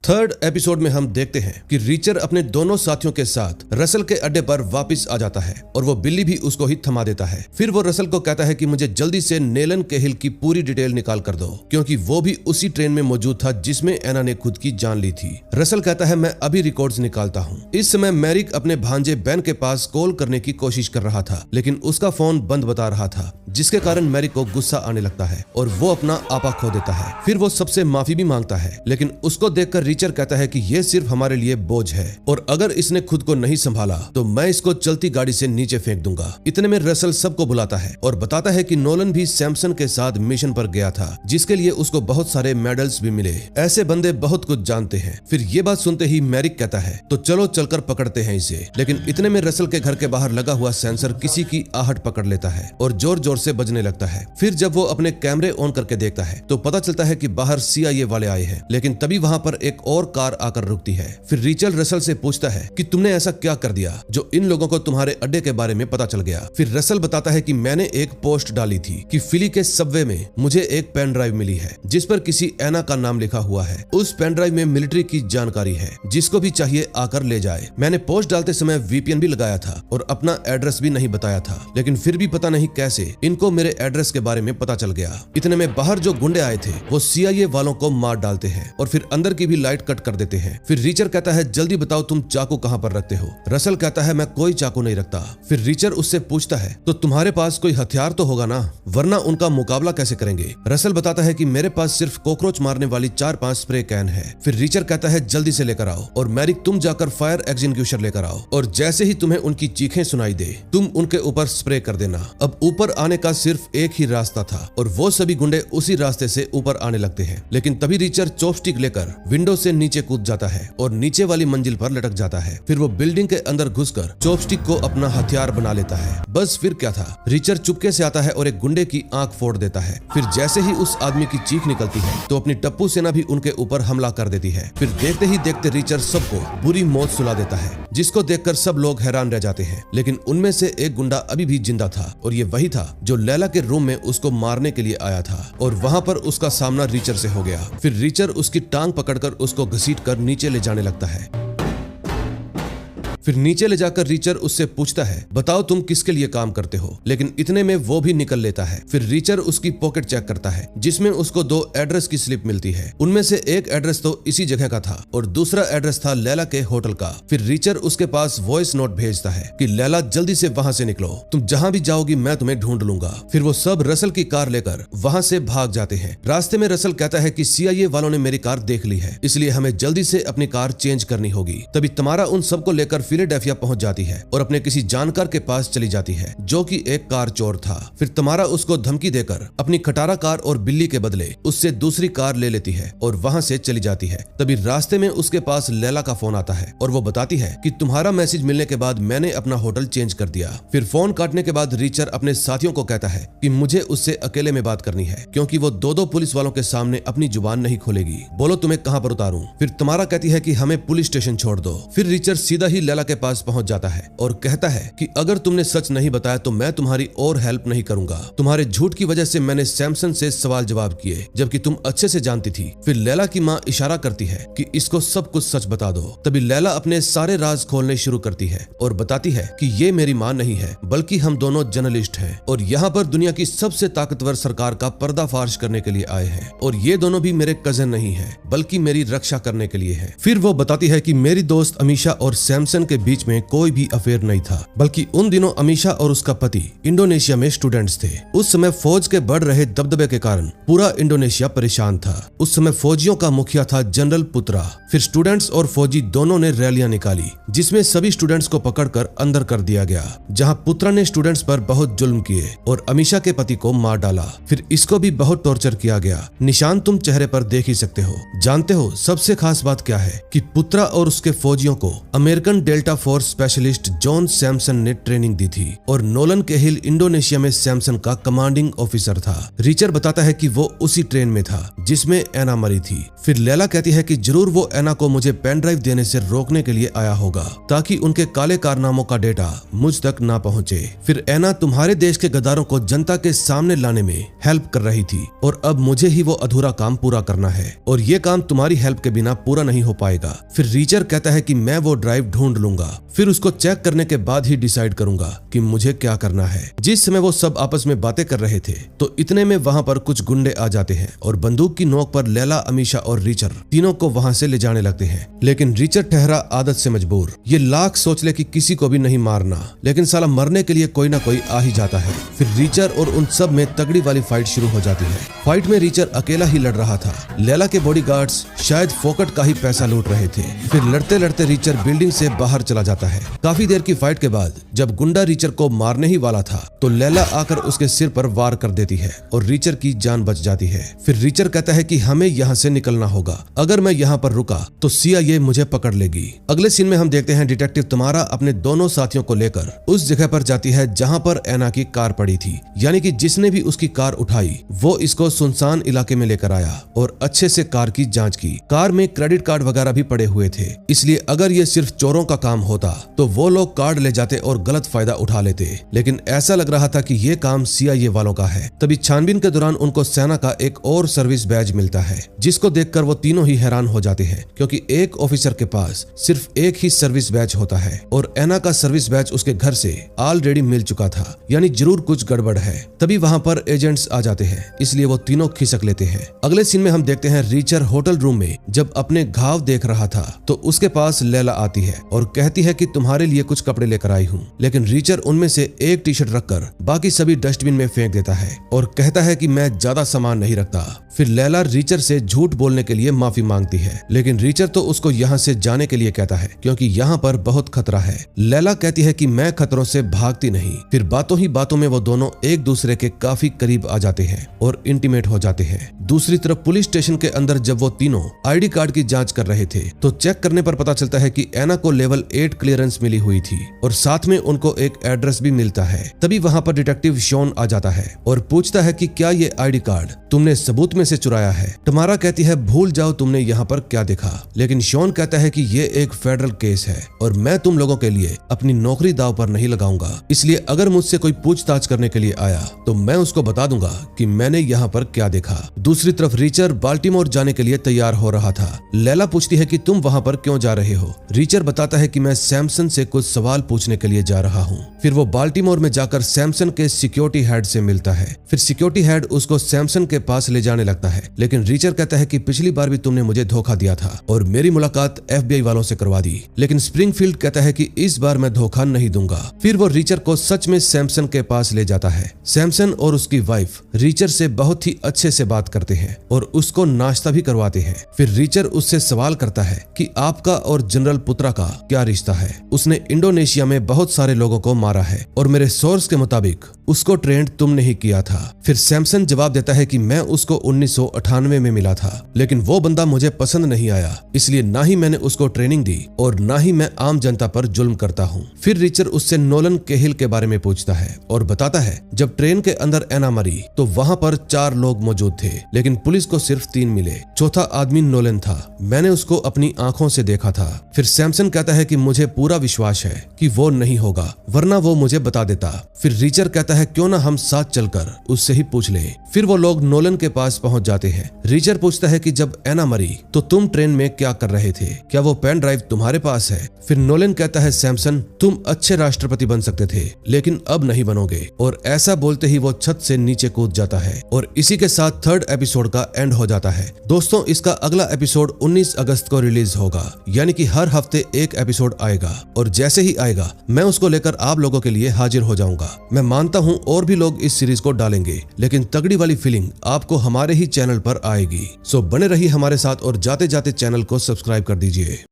Third episode में हम देखते हैं कि रीचर अपने दोनों साथियों के साथ रसल के अड्डे पर वापस आ जाता है और वो बिल्ली भी उसको ही थमा देता है। फिर वो रसल को कहता है कि मुझे जल्दी से नेलन केहिल की पूरी डिटेल निकाल कर दो, क्योंकि वो भी उसी ट्रेन में मौजूद था जिसमें एना ने खुद की जान ली थी। रसल कहता है मैं अभी रिकॉर्ड्स निकालता हूँ। इस समय मैरिक अपने भांजे बेन के पास कॉल करने की कोशिश कर रहा था, लेकिन उसका फोन बंद बता रहा था, जिसके कारण मैरिक को गुस्सा आने लगता है और वो अपना आपा खो देता है। फिर वो सबसे माफी भी मांगता है, लेकिन उसको देखकर रीचर कहता है कि ये सिर्फ हमारे लिए बोझ है और अगर इसने खुद को नहीं संभाला तो मैं इसको चलती गाड़ी से नीचे फेंक दूंगा। इतने में रसल सबको बुलाता है और बताता है कि नोलन भी सैमसन के साथ मिशन पर गया था, जिसके लिए उसको बहुत सारे मेडल्स भी मिले। ऐसे बंदे बहुत कुछ जानते हैं। फिर ये बात सुनते ही मैरिक कहता है तो चलो चलकर पकड़ते हैं इसे। लेकिन इतने में रसल के घर के बाहर लगा हुआ सेंसर किसी की आहट पकड़ लेता है और जोर जोर से बजने लगता है। फिर जब वो अपने कैमरे ऑन करके देखता है तो पता चलता है कि बाहर CIA वाले आए हैं, लेकिन तभी वहां पर एक और कार आकर रुकती है। फिर रीचर रसल से पूछता है कि तुमने ऐसा क्या कर दिया जो इन लोगों को तुम्हारे अड्डे के बारे में पता चल गया। फिर रसल बताता है कि मैंने एक पोस्ट डाली थी कि फिली के सबवे में मुझे एक पेन ड्राइव मिली है जिस पर किसी एना का नाम लिखा हुआ है। उस पेन ड्राइव में मिलिट्री की जानकारी है, जिसको भी चाहिए आकर ले जाए। मैंने पोस्ट डालते समय VPN भी लगाया था और अपना एड्रेस भी नहीं बताया था, लेकिन फिर भी पता नहीं कैसे इनको मेरे एड्रेस के बारे में पता चल गया। इतने में बाहर जो गुंडे आए थे वो CIA वालों को मार डालते हैं और फिर अंदर की भी लाइट कट कर देते हैं। फिर रीचर कहता है जल्दी बताओ तुम चाकू कहां पर रखते हो। रसल कहता है मैं कोई चाकू नहीं रखता। फिर रीचर उससे पूछता है तो तुम्हारे पास कोई हथियार तो होगा ना, वरना उनका मुकाबला कैसे करेंगे। रसल बताता है कि मेरे पास सिर्फ कॉकरोच मारने वाली 4-5 स्प्रे कैन है। फिर रीचर कहता है जल्दी से लेकर आओ और मैरिक तुम जाकर फायर एक्सटिंग्विशर लेकर आओ और जैसे ही तुम्हें उनकी चीखें सुनाई दे तुम उनके ऊपर स्प्रे कर देना। अब ऊपर आने का सिर्फ एक ही रास्ता था और वो सभी गुंडे उसी रास्ते से ऊपर आने लगते हैं। लेकिन तभी रीचर चॉपस्टिक लेकर विंडो से नीचे कूद जाता है और नीचे वाली मंजिल पर लटक जाता है। फिर वो बिल्डिंग के अंदर घुसकर चॉपस्टिक को अपना हथियार बना लेता है। बस फिर क्या था, रीचर चुपके से आता है और एक गुंडे की आंख फोड़ देता है। फिर जैसे ही उस आदमी की चीख निकलती है तो अपनी टप्पू सेना भी उनके ऊपर हमला कर देती है। फिर देखते ही देखते रीचर सबको बुरी मौत सुला देता है, जिसको देखकर सब लोग हैरान रह जाते हैं। लेकिन उनमें से एक गुंडा अभी भी जिंदा था और ये वही था जो लैला के रूम में उसको मारने के लिए आया था और वहां पर उसका सामना रीचर से हो गया। फिर रीचर उसकी टांग पकड़कर उसको घसीटकर नीचे ले जाने लगता है। फिर नीचे ले जाकर रीचर उससे पूछता है बताओ तुम किसके लिए काम करते हो, लेकिन इतने में वो भी निकल लेता है। फिर रीचर उसकी पॉकेट चेक करता है जिसमें उसको 2 एड्रेस की स्लिप मिलती है। उनमें से एक एड्रेस तो इसी जगह का था और दूसरा एड्रेस था लैला के होटल का। फिर रीचर उसके पास वॉइस नोट भेजता है कि लैला जल्दी से वहां से निकलो, तुम जहां भी जाओगी मैं तुम्हें ढूंढ लूंगा। फिर वो सब रसल की कार लेकर वहां से भाग जाते हैं। रास्ते में रसल कहता है कि CIA वालों ने मेरी कार देख ली है, इसलिए हमें जल्दी से अपनी कार चेंज करनी होगी। तभी तमारा उन सबको लेकर फिलाडेल्फिया पहुंच जाती है और अपने किसी जानकार के पास चली जाती है जो कि एक कार चोर था। फिर तमारा उसको धमकी देकर अपनी खटारा कार और बिल्ली के बदले उससे दूसरी कार ले लेती है और वहां से चली जाती है। तभी रास्ते में उसके पास लैला का फोन आता है और वो बताती है कि तुम्हारा मैसेज मिलने के बाद मैंने अपना होटल चेंज कर दिया। फिर फोन काटने के बाद रीचर अपने साथियों को कहता है कि मुझे उससे अकेले में बात करनी है, क्योंकि वो 2-2 पुलिस वालों के सामने अपनी जुबान नहीं खोलेगी। बोलो तुम्हें कहां पर उतारूं। फिर तमारा कहती है कि हमें पुलिस स्टेशन छोड़ दो। फिर रीचर सीधा ही लैला के पास पहुंच जाता है और कहता है कि अगर तुमने सच नहीं बताया तो मैं तुम्हारी और हेल्प नहीं करूंगा। तुम्हारे झूठ की वजह से मैंने सैमसन से सवाल जवाब किए, जबकि तुम अच्छे से जानती थी। फिर लैला की माँ इशारा करती है कि इसको सब कुछ सच बता दो। तभी लैला अपने सारे राज खोलने शुरू करती है और बताती है कि ये मेरी माँ नहीं है, बल्कि हम दोनों जर्नलिस्ट हैं और यहाँ पर दुनिया की सबसे ताकतवर सरकार का पर्दाफाश करने के लिए आए हैं और ये दोनों भी मेरे कजन नहीं है, बल्कि मेरी रक्षा करने के लिए है। फिर वो बताती है कि मेरी दोस्त अमीशा और सैमसन के बीच में कोई भी अफेयर नहीं था, बल्कि उन दिनों अमीशा और उसका पति इंडोनेशिया में स्टूडेंट्स थे। उस समय फौज के बढ़ रहे दबदबे के कारण पूरा इंडोनेशिया परेशान था। उस समय फौजियों का मुखिया था जनरल पुत्रा। फिर स्टूडेंट्स और फौजी दोनों ने रैलियां निकाली, जिसमें सभी स्टूडेंट्स को पकड़कर अंदर कर दिया गया, जहां पुत्रा ने स्टूडेंट्स पर बहुत जुल्म किए और अमीशा के पति को मार डाला। फिर इसको भी बहुत टॉर्चर किया गया। निशान तुम चेहरे पर देख ही सकते हो। जानते हो सबसे खास बात क्या है कि पुत्रा और उसके फौजियों को American delta force specialist John Samson ने ट्रेनिंग दी थी और नोलन केहिल इंडोनेशिया में सैमसन का कमांडिंग ऑफिसर था। रीचर बताता है कि वो उसी ट्रेन में था जिसमें एना मरी थी। फिर लैला कहती है कि जरूर वो एना को मुझे पेन ड्राइव देने से रोकने के लिए आया होगा ताकि उनके काले कारनामों का डेटा मुझ तक ना पहुंचे। फिर एना तुम्हारे देश के गद्दारों को जनता के सामने लाने में हेल्प कर रही थी और अब मुझे ही वो अधूरा काम पूरा करना है और ये काम तुम्हारी हेल्प के बिना पूरा नहीं हो पाएगा। फिर रीचर कहता है कि मैं वो ड्राइव ढूंढ लूंगा, फिर उसको चेक करने के बाद ही डिसाइड करूंगा कि मुझे क्या करना है। जिस समय वो सब आपस में बातें कर रहे थे तो इतने में वहां पर कुछ गुंडे आ जाते हैं और बंदूक की नोक पर लैला, अमीशा और रीचर तीनों को वहां से ले जाने लगते हैं। लेकिन रीचर ठहरा आदत से मजबूर। ये लाख सोच ले कि किसी को भी नहीं मारना, लेकिन साला मरने के लिए कोई ना कोई आ ही जाता है। फिर रीचर और उन सब में तगड़ी वाली फाइट शुरू हो जाती है। फाइट में रीचर अकेला ही लड़ रहा था। लैला के बॉडीगार्ड्स शायद फोकट का ही पैसा लूट रहे थे। फिर लड़ते लड़ते रीचर बिल्डिंग से बाहर चला जाता है। काफी देर की फाइट के बाद जब गुंडा रीचर को मारने ही वाला था तो लैला आकर उसके सिर पर वार कर देती है और रीचर की जान बच जाती है। फिर रीचर कहता है कि हमें यहाँ से निकलना होगा, अगर मैं यहाँ पर रुका तो CIA मुझे पकड़ लेगी। अगले सीन में हम देखते हैं डिटेक्टिव तमारा अपने दोनों साथियों को लेकर उस जगह पर जाती है जहाँ पर एना की कार पड़ी थी, यानी कि जिसने भी उसकी कार उठाई वो इसको सुनसान इलाके में लेकर आया और अच्छे से कार की जांच की। कार में क्रेडिट कार्ड वगैरह भी पड़े हुए थे, इसलिए अगर ये सिर्फ चोरों का काम होता तो वो लोग कार्ड ले जाते और गलत फायदा उठा लेते, लेकिन ऐसा लग रहा था कि ये काम CIA वालों का है। तभी छानबीन के दौरान उनको सेना का एक और सर्विस बैज मिलता है जिसको देखकर वो तीनों ही हैरान हो जाते हैं क्योंकि एक ऑफिसर के पास सिर्फ एक ही सर्विस बैज होता है और एना का सर्विस बैज उसके घर से ऑलरेडी मिल चुका था, यानी जरूर कुछ गड़बड़ है। तभी वहां पर एजेंट्स आ जाते हैं, इसलिए वो तीनों खिसक लेते हैं। अगले सीन में हम देखते हैं रीचर होटल रूम में जब अपने घाव देख रहा था तो उसके पास लैला आती है और कहती है कि तुम्हारे लिए कुछ कपड़े लेकर आई हूँ, लेकिन रीचर उनमें से एक टी-शर्ट रखकर बाकी सभी डस्टबिन में फेंक देता है और कहता है कि मैं ज्यादा सामान नहीं रखता। फिर लैला रीचर से झूठ बोलने के लिए माफी मांगती है, लेकिन रीचर तो उसको यहाँ से जाने के लिए कहता है क्योंकि यहाँ पर बहुत खतरा है। लैला कहती है कि मैं खतरों से भागती नहीं। फिर बातों ही बातों में वो दोनों एक दूसरे के काफी करीब आ जाते हैं और इंटीमेट हो जाते हैं। दूसरी तरफ पुलिस स्टेशन के अंदर जब वो तीनों ID कार्ड की जांच कर रहे थे तो चेक करने पर पता चलता है कि एना को लेवल 8 क्लियरेंस मिली हुई थी और साथ में उनको एक एड्रेस भी मिलता है। तभी वहां पर डिटेक्टिव शॉन आ जाता है और पूछता है कि क्या ये ID कार्ड तुमने सबूत में से चुराया है। तमारा कहती है भूल जाओ तुमने यहाँ पर क्या देखा, लेकिन शॉन कहता है कि ये एक फेडरल केस है और मैं तुम लोगों के लिए अपनी नौकरी दांव पर नहीं लगाऊंगा, इसलिए अगर मुझसे कोई पूछताछ करने के लिए आया तो मैं उसको बता दूंगा कि मैंने यहाँ पर क्या देखा। दूसरी तरफ रीचर बाल्टीमोर जाने के लिए तैयार हो रहा था। लैला पूछती है कि तुम वहाँ पर क्यों जा रहे हो। रीचर बताता है कि मैं सैमसन से कुछ सवाल पूछने के लिए जा रहा हूँ। फिर वो बाल्टीमोर में जाकर सैमसन के सिक्योरिटी हेड से मिलता है। फिर सिक्योरिटी हेड उसको सैमसन के पास ले जाने लगता है, लेकिन रीचर कहता है कि पिछली बार भी तुमने मुझे धोखा दिया था और मेरी मुलाकात FBI वालों से करवा दी, लेकिन स्प्रिंगफील्ड कहता है कि इस बार मैं धोखा नहीं दूंगा। फिर वो रीचर को सच में सैमसन के पास ले जाता है। सैमसन और उसकी वाइफ रीचर से बहुत ही अच्छे से बात करते हैं और उसको नाश्ता भी करवाते हैं। फिर रीचर उससे सवाल करता है कि आपका और जनरल पुत्रा का क्या रिश्ता है। उसने इंडोनेशिया में बहुत सारे लोगों को मारा है और मेरे सोर्स के मुताबिक उसको ट्रेंड तुमने ही किया था। फिर सैमसन जवाब देता है कि मैं उसको 1998 में मिला था, लेकिन वो बंदा मुझे पसंद नहीं आया, इसलिए ना ही मैंने उसको ट्रेनिंग दी और ना ही मैं आम जनता पर जुल्म करता हूँ। फिर रीचर उससे नोलन केहिल के बारे में पूछता है और बताता है जब ट्रेन के अंदर एना मरी तो वहाँ पर 4 लोग मौजूद थे, लेकिन पुलिस को सिर्फ 3 मिले। चौथा आदमी नोलन था, मैंने उसको अपनी आंखों से देखा था। फिर सैमसन कहता है कि मुझे पूरा विश्वास है कि वो नहीं होगा, वरना वो मुझे बता देता। फिर रीचर कहता है क्यों ना हम साथ चलकर उससे ही पूछ ले। फिर वो लोग नोलन के पास पहुंच जाते हैं। रीचर पूछता है कि जब एना मरी तो तुम ट्रेन में क्या कर रहे थे, क्या वो पेन ड्राइव तुम्हारे पास है। फिर नोलन कहता है सैमसन तुम अच्छे राष्ट्रपति बन सकते थे लेकिन अब नहीं बनोगे, और ऐसा बोलते ही वो छत से नीचे कूद जाता है। और इसी के साथ 3rd एपिसोड का एंड हो जाता है। दोस्तों इसका अगला एपिसोड 19 अगस्त को रिलीज होगा, यानी कि हर हफ्ते एक एपिसोड आएगा और जैसे ही आएगा मैं उसको लेकर आप लोगों के लिए हाजिर हो जाऊंगा। मैं मानता हूं और भी लोग इस सीरीज को डालेंगे, लेकिन तगड़ी वाली फीलिंग आपको हमारे ही चैनल पर आएगी। सो बने रहिए हमारे साथ और जाते जाते चैनल को सब्सक्राइब कर दीजिए।